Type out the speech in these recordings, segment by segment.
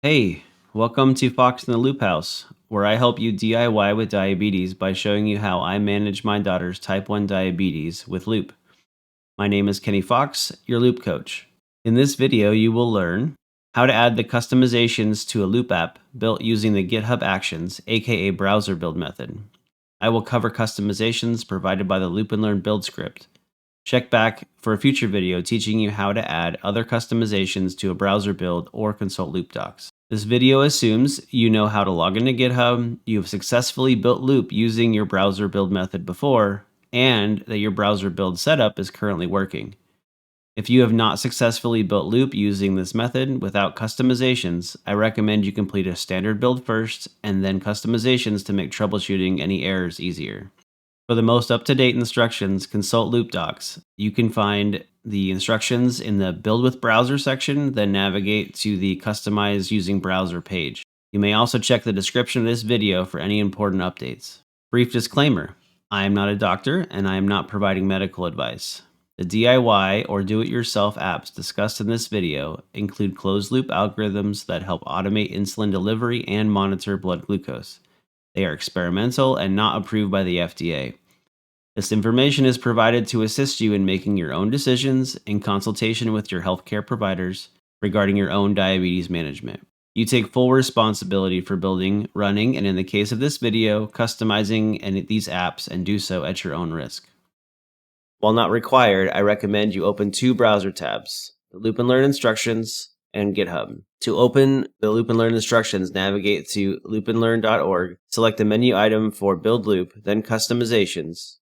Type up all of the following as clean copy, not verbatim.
Hey, welcome to Fox in the Loop House, where I help you DIY with diabetes by showing you how I manage my daughter's type 1 diabetes with Loop. My name is Kenny Fox, your Loop coach. In this video, you will learn how to add the customizations to a Loop app built using the GitHub Actions, aka browser build method. I will cover customizations provided by the Loop and Learn build script. Check back for a future video teaching you how to add other customizations to a browser build or consult Loop docs. This video assumes you know how to log into GitHub, you have successfully built Loop using your browser build method before, and that your browser build setup is currently working. If you have not successfully built Loop using this method without customizations, I recommend you complete a standard build first and then customizations to make troubleshooting any errors easier. For the most up-to-date instructions, consult Loop docs. You can find the instructions in the Build with Browser section, then navigate to the Customize Using Browser page. You may also check the description of this video for any important updates. Brief disclaimer: I am not a doctor and I am not providing medical advice. The DIY or do-it-yourself apps discussed in this video include closed-loop algorithms that help automate insulin delivery and monitor blood glucose. They are experimental and not approved by the FDA. This information is provided to assist you in making your own decisions in consultation with your healthcare providers regarding your own diabetes management. You take full responsibility for building, running, and in the case of this video, customizing these apps, and do so at your own risk. While not required, I recommend you open two browser tabs: the Loop and Learn instructions and GitHub. To open the Loop and Learn instructions, navigate to loopandlearn.org, select the menu item for Build Loop, then Customizations,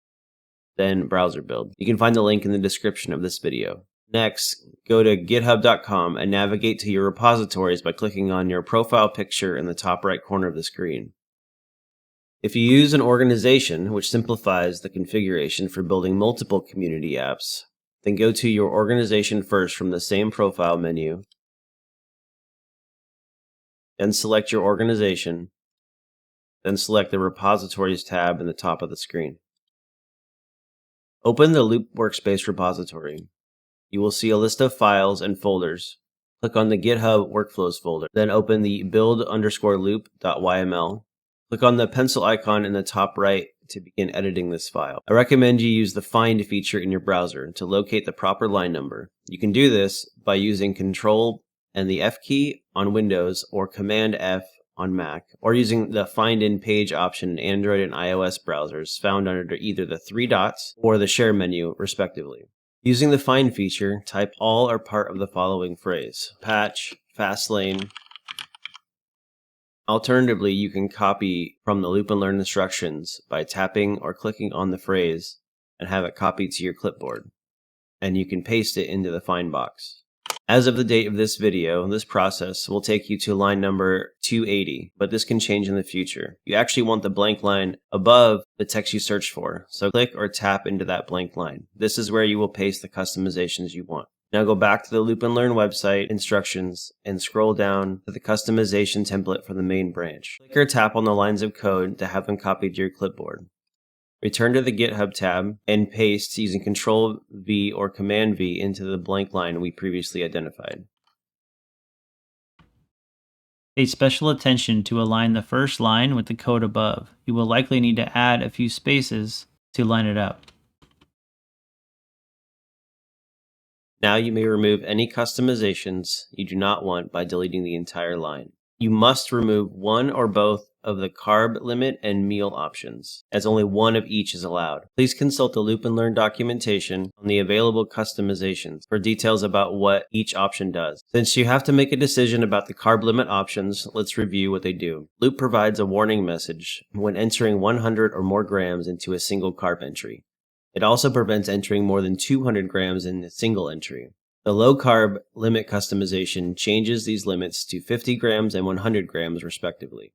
then Browser Build. You can find the link in the description of this video. Next, go to github.com and navigate to your repositories by clicking on your profile picture in the top right corner of the screen. If you use an organization, which simplifies the configuration for building multiple community apps, then go to your organization first from the same profile menu, then select your organization, then select the Repositories tab in the top of the screen. Open the Loop Workspace repository. You will see a list of files and folders. Click on the GitHub Workflows folder, then open the build_loop.yml. Click on the pencil icon in the top right to begin editing this file. I recommend you use the Find feature in your browser to locate the proper line number. You can do this by using Control and the F key on Windows or Command F on Mac, or using the Find in Page option in Android and iOS browsers found under either the three dots or the Share menu, respectively. Using the Find feature, type all or part of the following phrase: patch, fastlane. Alternatively, you can copy from the Loop and Learn instructions by tapping or clicking on the phrase and have it copied to your clipboard, and you can paste it into the Find box. As of the date of this video, this process will take you to line number 280, but this can change in the future. You actually want the blank line above the text you search for, so click or tap into that blank line. This is where you will paste the customizations you want. Now go back to the Loop and Learn website instructions and scroll down to the customization template for the main branch. Click or tap on the lines of code to have them copied to your clipboard. Return to the GitHub tab and paste using Ctrl-V or Command-V into the blank line we previously identified. Pay special attention to align the first line with the code above. You will likely need to add a few spaces to line it up. Now you may remove any customizations you do not want by deleting the entire line. You must remove one or both of the carb limit and meal options, as only one of each is allowed. Please consult the Loop and Learn documentation on the available customizations for details about what each option does. Since you have to make a decision about the carb limit options, let's review what they do. Loop provides a warning message when entering 100 or more grams into a single carb entry. It also prevents entering more than 200 grams in a single entry. The low carb limit customization changes these limits to 50 grams and 100 grams respectively.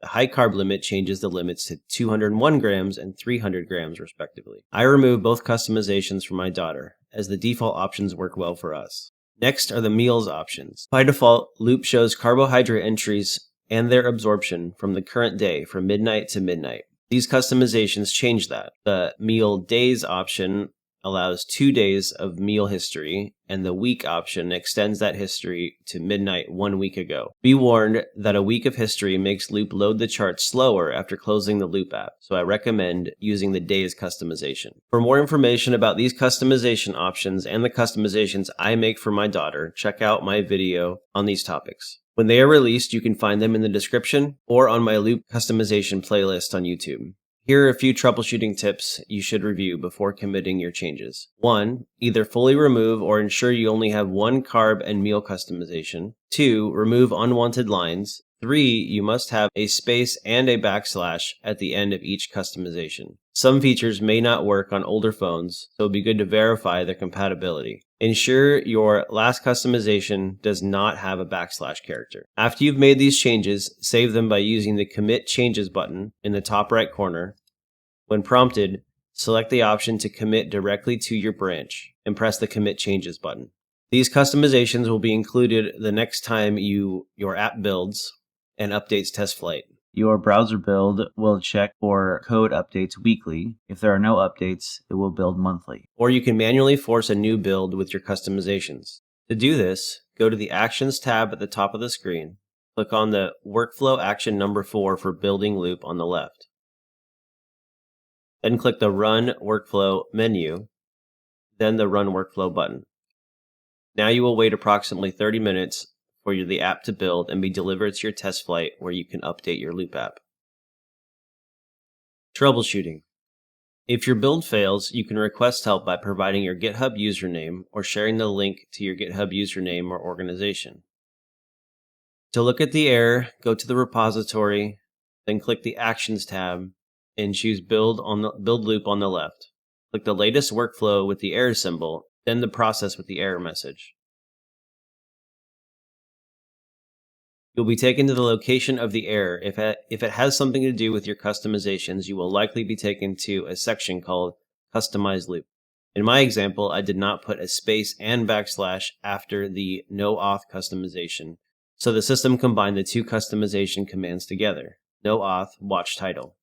The high carb limit changes the limits to 201 grams and 300 grams respectively. I removed both customizations for my daughter, as the default options work well for us. Next are the meals options. By default, Loop shows carbohydrate entries and their absorption from the current day from midnight to midnight. These customizations change that. The meal days option allows 2 days of meal history, and the week option extends that history to midnight 1 week ago. Be warned that a week of history makes Loop load the chart slower after closing the Loop app, so I recommend using the days customization. For more information about these customization options and the customizations I make for my daughter, check out my video on these topics. When they are released, you can find them in the description or on my Loop customization playlist on YouTube. Here are a few troubleshooting tips you should review before committing your changes. 1. Either fully remove or ensure you only have one carb and meal customization. 2. Remove unwanted lines. 3. You must have a space and a backslash at the end of each customization. Some features may not work on older phones, so it would be good to verify their compatibility. Ensure your last customization does not have a backslash character. After you've made these changes, save them by using the Commit Changes button in the top right corner. When prompted, select the option to commit directly to your branch and press the Commit Changes button. These customizations will be included the next time your app builds and updates test flight. Your browser build will check for code updates weekly. If there are no updates, it will build monthly. Or you can manually force a new build with your customizations. To do this, go to the Actions tab at the top of the screen. Click on the Workflow Action number 4 for Building Loop on the left. Then click the Run Workflow menu, then the Run Workflow button. Now you will wait approximately 30 minutes for the app to build and be delivered to your test flight where you can update your Loop app. Troubleshooting. If your build fails, you can request help by providing your GitHub username or sharing the link to your GitHub username or organization. To look at the error, go to the repository, then click the Actions tab and choose Build Loop on the left. Click the latest workflow with the error symbol, then the process with the error message. You'll be taken to the location of the error. If it has something to do with your customizations, you will likely be taken to a section called Customize Loop. In my example, I did not put a space and backslash after the no auth customization, so the system combined the two customization commands together. No auth, watch title.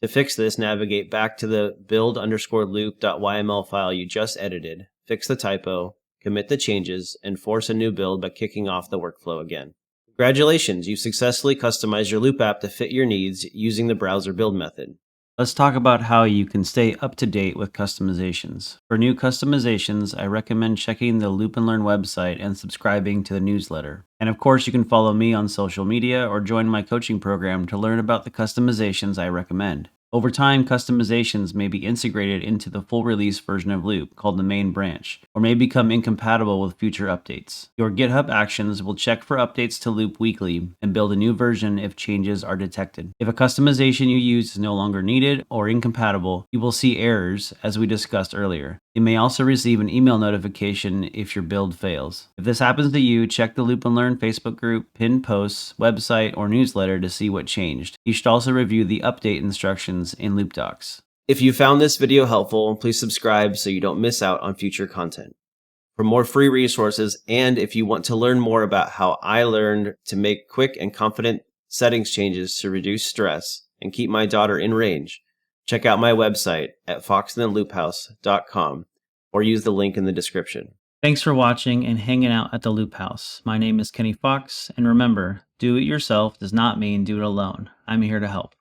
To fix this, navigate back to the build_loop.yml file you just edited, fix the typo, commit the changes, and force a new build by kicking off the workflow again. Congratulations, you successfully customized your Loop app to fit your needs using the browser build method. Let's talk about how you can stay up to date with customizations. For new customizations, I recommend checking the Loop and Learn website and subscribing to the newsletter. And of course, you can follow me on social media or join my coaching program to learn about the customizations I recommend. Over time, customizations may be integrated into the full release version of Loop, called the main branch, or may become incompatible with future updates. Your GitHub Actions will check for updates to Loop weekly and build a new version if changes are detected. If a customization you use is no longer needed or incompatible, you will see errors, as we discussed earlier. You may also receive an email notification if your build fails. If this happens to you, check the Loop and Learn Facebook group, pinned posts, website, or newsletter to see what changed. You should also review the update instructions in Loop Docs. If you found this video helpful, please subscribe so you don't miss out on future content. For more free resources, and if you want to learn more about how I learned to make quick and confident settings changes to reduce stress and keep my daughter in range, check out my website at foxandtheloophouse.com or use the link in the description. Thanks for watching and hanging out at the Loop House. My name is Kenny Fox, and remember, do it yourself does not mean do it alone. I'm here to help.